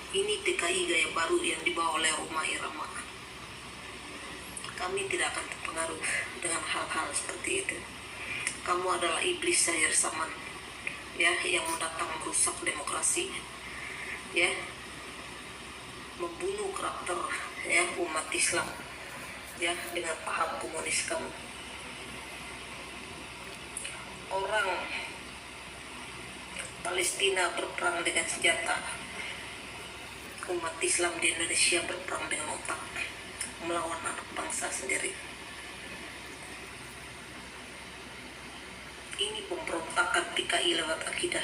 Ini PKI gaya baru yang dibawa oleh Rhoma Irama. Kami tidak akan terpengaruh dengan hal-hal seperti itu. Kamu adalah iblis sihir zaman, ya, yang mendatang merusak demokrasi, ya, membunuh karakter, ya, umat Islam, ya, dengan paham komunis kamu. Orang Palestina berperang dengan senjata, umat Islam di Indonesia berperang dengan otak, melawan anak bangsa sendiri. Ini pemberontakan PKI lewat akidah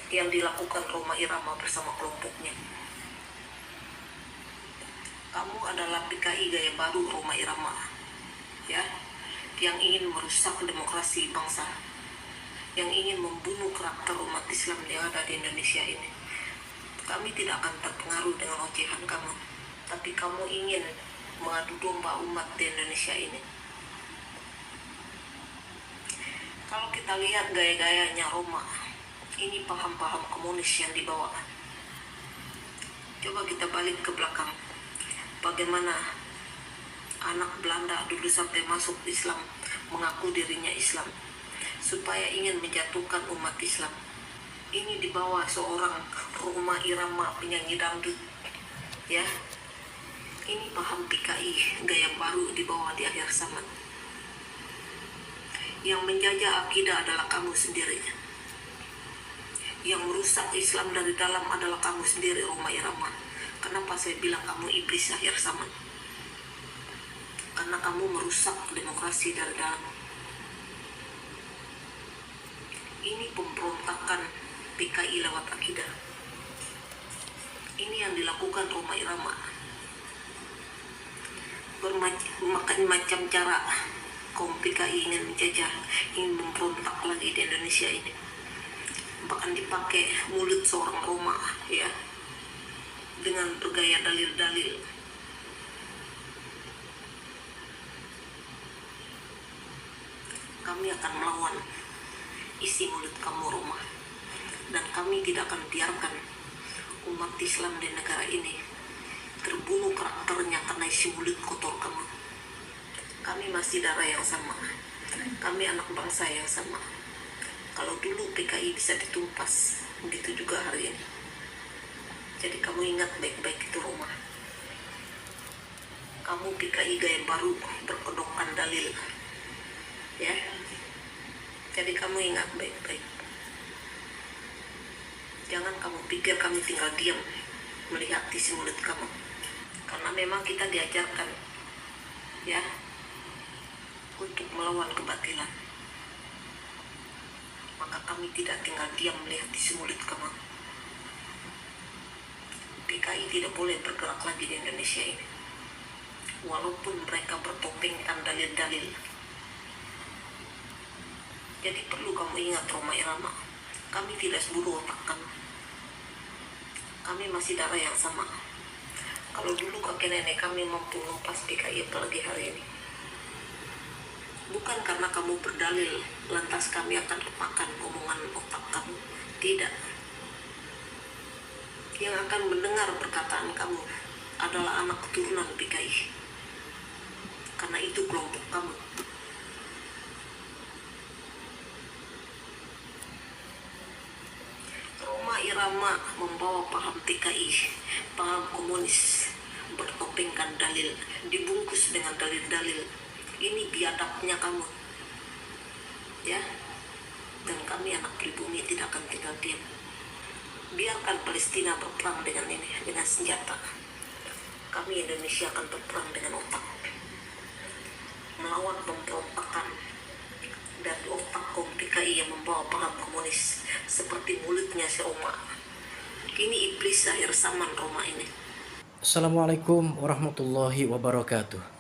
yang dilakukan Rhoma Irama bersama kelompoknya. Kamu adalah PKI gaya baru Rhoma Irama, ya, yang ingin merusak demokrasi bangsa, yang ingin membunuh karakter umat Islam yang ada di Indonesia ini. Kami tidak akan terpengaruh dengan ocehan kamu, tapi kamu ingin mengadu domba umat di Indonesia ini. Kalau kita lihat gaya-gayanya Rhoma, ini paham-paham komunis yang dibawa. Coba kita balik ke belakang. Bagaimana anak Belanda dulu sampai masuk Islam, mengaku dirinya Islam, supaya ingin menjatuhkan umat Islam. Ini dibawa seorang Rhoma Irama, penyanyi dangdut, ya. Ini paham PKI gaya baru dibawa di akhir zaman. Yang menjajah akidah adalah kamu sendiri. Yang merusak Islam dari dalam adalah kamu sendiri, Rhoma Irama. Kenapa saya bilang kamu iblis akhir zaman? Karena kamu merusak demokrasi dari dalam. Ini pemberontakan PKI lewat akidah. Ini yang dilakukan Rhoma Irama. Bermacam cara kaum PKI ingin menjajah, ingin memberontak lagi di Indonesia ini. Bahkan dipakai mulut seorang Rhoma, ya, dengan bergaya dalil-dalil. Kami akan melawan isi mulut kamu Rhoma, dan kami tidak akan biarkan umat Islam di negara ini terbunuh karakternya karena isi mulut kotor kamu. Kami masih darah yang sama, kami anak bangsa yang sama. Kalau dulu PKI bisa ditumpas, begitu juga hari ini. Jadi kamu ingat baik-baik itu Rhoma. Kamu PKI gaya baru berkedokkan dalil, ya. Jadi kamu ingat baik-baik. Jangan kamu pikir kami tinggal diam melihat isi mulut kamu. Karena memang kita diajarkan, ya, untuk melawan kebatilan. Maka kami tidak tinggal diam melihat isi mulut kamu. PKI tidak boleh bergerak lagi di Indonesia ini, walaupun mereka bertopengkan dalil-dalil. Jadi perlu kamu ingat Rhoma Irama, kami tidak seburuk otak kamu. Kami masih darah yang sama. Kalau dulu kakek nenek kami mampu numpas PKI, apalagi hari ini. Bukan karena kamu berdalil, lantas kami akan lupakan omongan otak kamu. Tidak. Yang akan mendengar perkataan kamu adalah anak keturunan PKI. Karena itu kelompok kamu. Rhoma Irama membawa paham PKI, paham komunis, bertopengkan dalil, dibungkus dengan dalil-dalil. Ini biadabnya kamu, ya. Dan kami anak pribumi tidak akan tinggal diam. Biarkan Palestina berperang dengan ini, dengan senjata. Kami Indonesia akan berperang dengan otak, melawan pemberontakan dari otak kaum PKI yang membawa paham komunis seperti mulutnya si Rhoma. Ini iblis akhir zaman Rhoma ini. Assalamualaikum warahmatullahi wabarakatuh.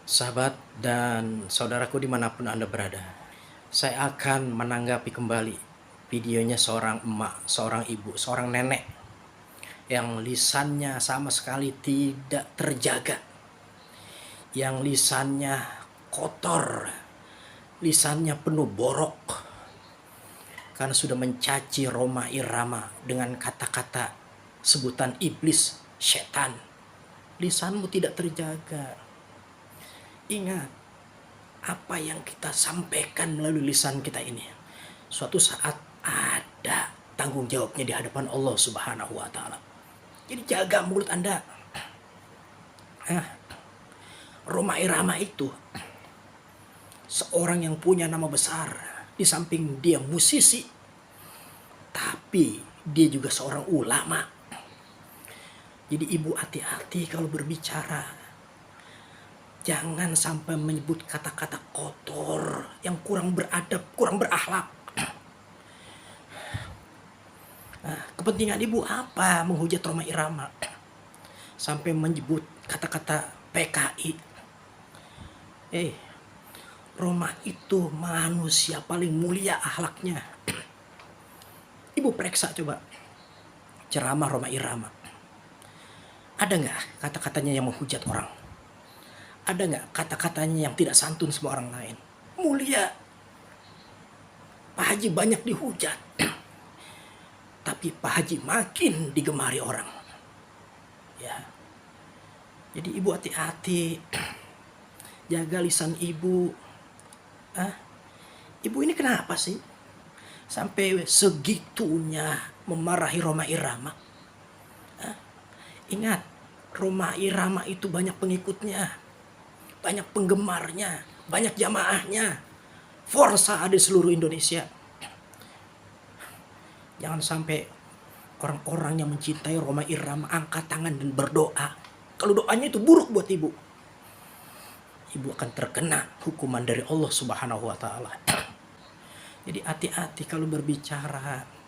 Sahabat dan saudaraku dimanapun Anda berada, saya akan menanggapi kembali videonya seorang emak, seorang ibu, seorang nenek yang lisannya sama sekali tidak terjaga, yang lisannya kotor, lisannya penuh borok, karena sudah mencaci Rhoma Irama dengan kata-kata sebutan iblis, setan. Lisanmu tidak terjaga. Ingat, apa yang kita sampaikan melalui lisan kita ini, suatu saat ada tanggung jawabnya di hadapan Allah Subhanahu wa Ta'ala. Jadi jaga mulut Anda. Rhoma Irama itu seorang yang punya nama besar. Di samping dia musisi, tapi dia juga seorang ulama. Jadi ibu hati-hati kalau berbicara. Jangan sampai menyebut kata-kata kotor yang kurang beradab, kurang berakhlak. Kepentingan ibu apa menghujat Rhoma Irama? Sampai menyebut kata-kata PKI. Rhoma itu manusia paling mulia akhlaknya. Ibu periksa coba ceramah Rhoma Irama. Ada nggak kata-katanya yang menghujat orang? Ada nggak kata-katanya yang tidak santun sama orang lain? Mulia. Pak Haji banyak dihujat. Tapi Pak Haji makin digemari orang. Ya. Jadi ibu hati-hati. Jaga lisan ibu. Ibu ini kenapa sih sampai segitunya memarahi Rhoma Irama? Ingat, Rhoma Irama itu banyak pengikutnya, banyak penggemarnya, banyak jamaahnya. Forsa ada di seluruh Indonesia. Jangan sampai orang-orang yang mencintai Rhoma Irama angkat tangan dan berdoa. Kalau doanya itu buruk buat ibu, ibu akan terkena hukuman dari Allah Subhanahu wa Ta'ala. Jadi hati-hati kalau berbicara.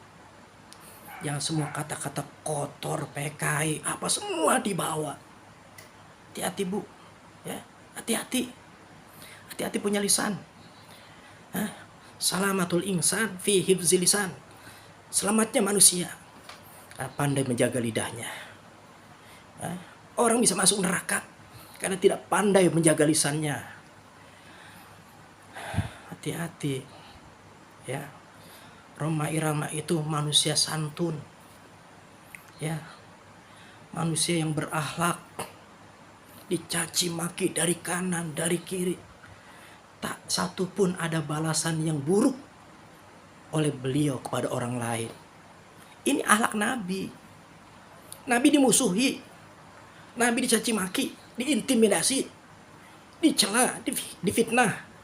Jangan semua kata-kata kotor, PKI, apa semua dibawa. Hati-hati bu, ya, hati-hati. Hati-hati punya lisan. Salamatul insan fi hifzi lisan. Selamatnya manusia pandai menjaga lidahnya. Orang bisa masuk neraka karena tidak pandai menjaga lisannya. Hati-hati, ya. Rhoma Irama itu manusia santun, ya, manusia yang berakhlak. Dicaci maki dari kanan, dari kiri, tak satu pun ada balasan yang buruk oleh beliau kepada orang lain. Ini akhlak Nabi. Nabi dimusuhi, Nabi dicaci maki, diintimidasi, dicela, difitnah.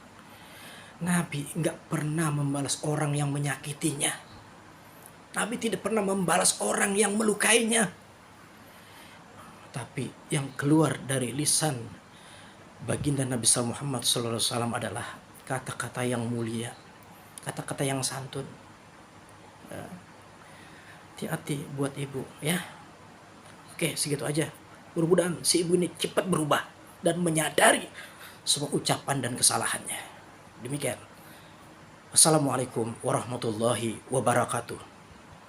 Nabi nggak pernah membalas orang yang menyakitinya. Nabi tidak pernah membalas orang yang melukainya. Tapi yang keluar dari lisan baginda Nabi Muhammad SAW adalah kata-kata yang mulia, kata-kata yang santun. Hati-hati buat ibu, ya. Oke, segitu aja. Mudah-mudahan si ibu ini cepat berubah dan menyadari semua ucapan dan kesalahannya. Demikian. Assalamualaikum warahmatullahi wabarakatuh.